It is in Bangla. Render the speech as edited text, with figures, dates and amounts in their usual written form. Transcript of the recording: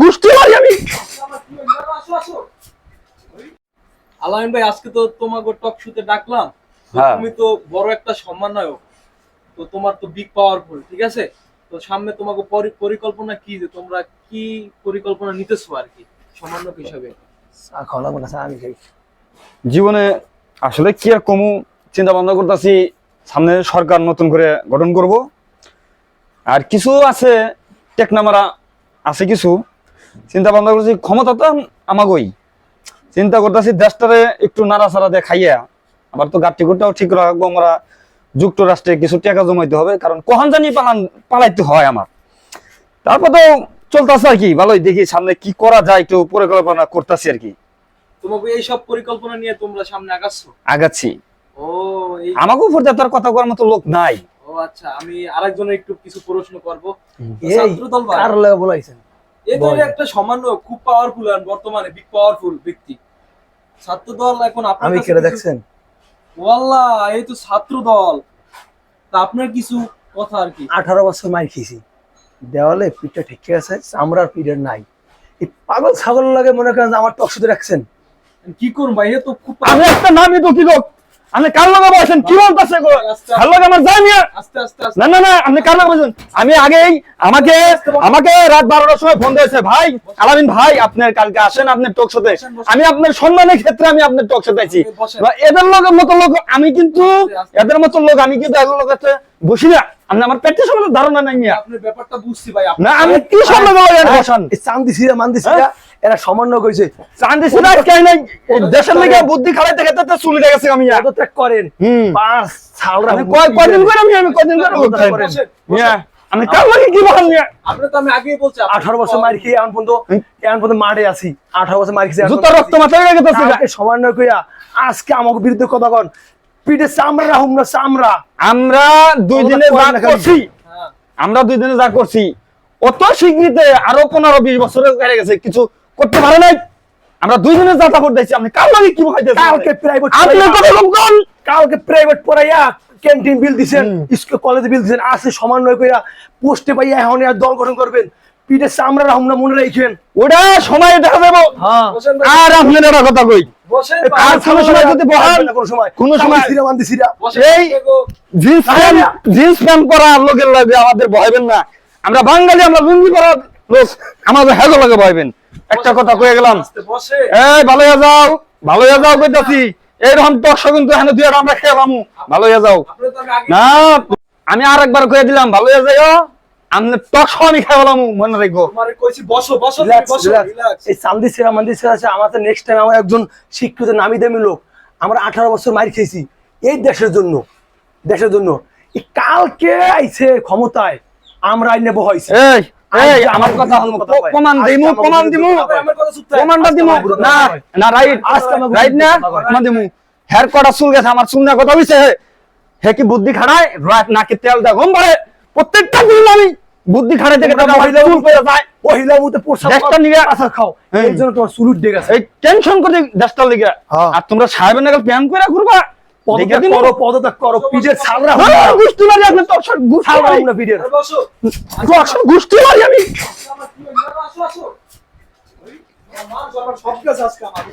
গোষ্ঠী মারি আমি। আলামিন ভাই, আজকে তো তোমাকে টক শুতে ডাকলাম। হ্যাঁ। তুমি তো বড় একটা সম্মাননায়ক, তো তোমার তো বিগ পাওয়ারফুল, ঠিক আছে? তো সামনে তোমাকে পরিকল্পনা কি, যে তোমরা কি পরিকল্পনা নিতেছো আর কি সম্মাননায়ক হিসাবে? জীবনে আসলে কি আর কমু, চিন্তা ভাবনা করতেছি সামনে সরকার নতুন করে গঠন করব। আর কিছু আছে টেকনামারা আছে, কিছু চিন্তা ভাবনা করছি, ক্ষমতা তো আমাগই। চিন্তা করতেছি দেশটারে একটু নাড়াচাড়া দিয়ে খাইয়া, আবার তো গাঠি গুটাও ঠিক রাখবো। আমরা যুক্তরাষ্ট্রে কিছু টাকা জমাইতে হবে, কারণ কখন জানি পালাইতে হয় আমার। তারপর তো চলতেছে আর কি, ভালোই। দেখি সামনে কি করা যায়, একটু পরিকল্পনা করতেছি আর কি। তোমাকে এই সব পরিকল্পনা নিয়ে তোমরা সামনে আগাচ্ছি। ও এই আমাকে উপর তার কথা করার মতো লোক নাই। ও আচ্ছা, আমি আরেকজনের একটু কিছু প্রশ্ন করব। এই ছাত্রদল ভাই, কার লাগে বলাইছেন? এই তো একটা সামান্য খুব পাওয়ারফুল আর বর্তমানে বিগ পাওয়ারফুল ব্যক্তি। ছাত্রদল এখন আপনার আমি কাছে কেটে কিছু- দেখছেন? ওয়াল্লাহ, এই তো ছাত্রদল। তা আপনার কিছু কথা আর কি। 18 বছর মার খেয়েছি, দেওয়ালে পিঠটা ঠিক আছে, চামড়ার পিঠের নাই। এই পাগল ছাগল লাগে মনে করেন যে আমার টক শুধু রাখছেন। কি করুন ভাই, এ তো খুব আমি একটা নামই তো কি লোক, আপনি কার লগে বসেন? কি বলতেছে গো? কার লগে আমার যাই মিয়া? আস্তে আস্তে আস্তে না না না, আপনি কার লগে বসেন? আমি আগেই আমাকে রাত 12টার সময় ফোন দিয়েছে, ভাই আলামিন ভাই আপনার কালকে আসেন আপনার টক শোতে। আমি আপনার সম্মানের ক্ষেত্রে আমি আপনার টক শোতে আইছি। এদের মতো লোক আমি কিন্তু, এদের মতো লোক আমি কিন্তু এদের লোকের কাছে বসি না। আপনি আমার পেটের সম্বন্ধে ধারণা নাই মিয়া। আপনার ব্যাপারটা বুঝছি ভাই। না আমি কি সম্বন্ধে বসেন? এই চান্দি সিরা মান্দি সিরা এরা সমন্বয় করেছে। চান্দি সিরা কেন নাই? দেশের লেগে বুদ্ধি খাড়াইতে খেতে চুলি গেছে আমি। পদত্যাগ করেন। বাস ছালরা আমি কয়দিন করে মিয়া, আমি কার লাগে কি বলেন মিয়া? আপনি তো আমি আগেই বলছি 18 বছর মার খেয়ে এখন পর্যন্ত মাঠে আছি। 18 বছর মার খেয়েছি, জুতা রক্ত মাথায় হয়ে গেছে। কালকে সমন্বয় কইয়া আজকে আমাকে বিরুদ্ধে কথা কন, পিঠে চামড়া রাহুম না চামড়া। আমরা 2 দিনে যা করছি, আমরা 2 দিনে যা করছি, অত শীঘ্রতে আরো 15-20 বছরের হয়ে গেছে, কিছু করতে পারে নাই। আমরা 2 দিনে যা খবর দিয়েছি। আপনি কার লাগে কি বলতেছেন? কালকে প্রাইভেট আপনি কথা বলুন। কালকে প্রাইভেট পড়াইয়া ক্যান্টিন বিল দিছেন, স্কুল কলেজ বিল দিছেন, আছে সমন্বয় কইরা পোস্টে পাইয়া এখন আর দল গঠন করবেন। পিঠে চামড়া রাহুম না মনে রাখেন। ওটা সময় দেখা দেবো। আর আপনি একটা কথা কই, বসেন আর কোনো সময় যদি বহান, কোনো সময় সিরা মান্দি সিরা এই জিন্স প্যান্ট পরা লোকের লাগে আমাদের ভয়বেন না। আমরা বাঙালি, আমরা লুঙ্গি পরা লোক, আমাদের হেগো লাগে ভয়বেন। একটা কথা কয়ে গেলাম, বসে এই ভালো হয়ে যাও, ভালো হয়ে যাও কইতাছি। এইরকম টকশো কিন্তু এখানে দুই আমরা খেয়ে পামু, ভালো হয়ে যাও। আপনি তো আমি আগে না আমি আরেকবার কয়ে দিলাম, ভালো হয়ে যাও। আমি টকশো আমি খেয়ে বলাম, মনে রাখবো। তোমারে কইছি বসো বসো Relax, বসো relax। রিল্যাক্স। এই চান্দি সিরা মান্দি সিরা আছে আমাদের নেক্সট টাইম। আমার একজন শিক্ষিত নামি দামি লোক, আমরা 18 বছর মার খেয়েছি এই দেশের জন্য, দেশের জন্য। এই কালকে আইছে ক্ষমতায়, আমরা আইনে বহাইছি। এই এই আমার কথা হল, প্রমাণ দিমু, প্রমাণ দিমু, আমার কথা চুপ থাক। প্রমাণটা দিমু। না না রাইট, রাইট না, প্রমাণ দিমু। হেয়ার কটা চুল গেছে, আমার চুল না কথা হইছে। হে কি বুদ্ধি খাড়ায়, রাত নাকি তেল দা গম পারে। প্রত্যেকটা দিন আমি বুদ্ধি খাড়াইতে গেছে, চুল পেয়ে যায়। মহিলা মুতে পোশাক দেশটা নিয়ে আচ্ছা খাও, এর জন্য তোমার চুল উঠে গেছে। এই টেনশন করে দেশটা লিগে। আর তোমরা সাহেবের নাগাল প্যান করে ঘুরবা। পদত্যাগ করো, পিঠের ছালরা গুষ্টি মারি আপনি, টকশো ছালরা না পিঠের। বসো। গুষ্টি মারি আমি। আসো আসো। ওই আমার সব কাজ আজকে আমার